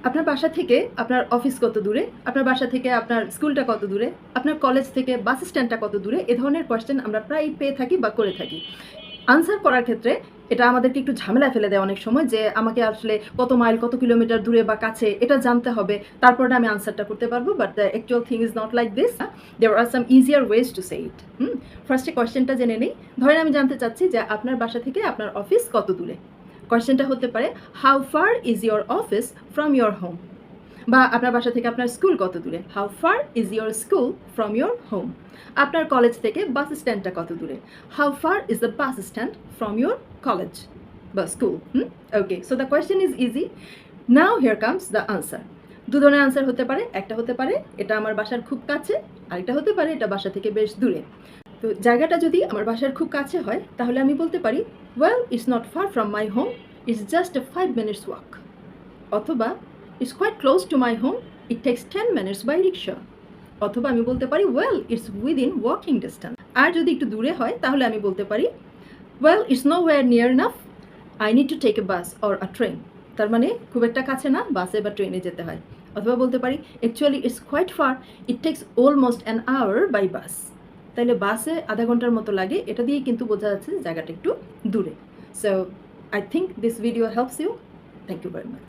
আপনার বাসা থেকে আপনার অফিস কত দূরে? আপনার বাসা থেকে আপনার স্কুলটা কত দূরে? আপনার কলেজ থেকে বাস স্ট্যান্ডটা কত দূরে? এ ধরনের কোয়েশ্চেন আমরা প্রায়ই পেয়ে থাকি বা করে থাকি। আনসার করার ক্ষেত্রে এটা আমাদেরকে একটু ঝামেলায় ফেলে দেয় অনেক সময় যে আমাকে আসলে কত মাইল, কত কিলোমিটার দূরে বা কাছে এটা জানতে হবে। তারপরে না আমি আনসারটা করতে পারবো। But the actual thing is not like this. There are some easier ways to say it. ফার্স্টে কোয়েশ্চেনটা জেনে নেই। ধরেন আমি জানতে চাচ্ছি যে আপনার বাসা থেকে আপনার অফিস কত দূরে? কোয়েশ্চেনটা হতে পারে, how far is your office from your home? বা আপনার বাসা থেকে আপনার স্কুল কত দূরে? How far is your school from your home? আপনার কলেজ থেকে বাস স্ট্যান্ডটা কত দূরে? How far is the bus stand from your college বা school? Okay, so the question is easy. Now here comes the answer. দু ধরনের answer হতে পারে। একটা হতে পারে এটা আমার বাসার খুব কাছে, আরেকটা হতে পারে এটা বাসা থেকে বেশ দূরে। তো জায়গাটা যদি আমার বাসার খুব কাছে হয় তাহলে আমি বলতে পারি, well it's not far from my home, it's just a 5 minutes walk. অথবা it's quite close to my home, it takes 10 minutes by rickshaw. অথবা আমি বলতে পারি, well it's within walking distance. আর যদি একটু দূরে হয় তাহলে আমি বলতে পারি, well it's nowhere near enough, I need to take a bus or a train. তার মানে খুব একটা কাছে না, বাসে বা ট্রেনে যেতে হয়। অথবা বলতে পারি, actually it's quite far, it takes almost an hour by bus. তাইলে বাসে আধা ঘন্টার মতো লাগে, এটা দিয়েই কিন্তু বোঝা যাচ্ছে জায়গাটা একটু দূরে। So I think this video helps you. Thank you very much.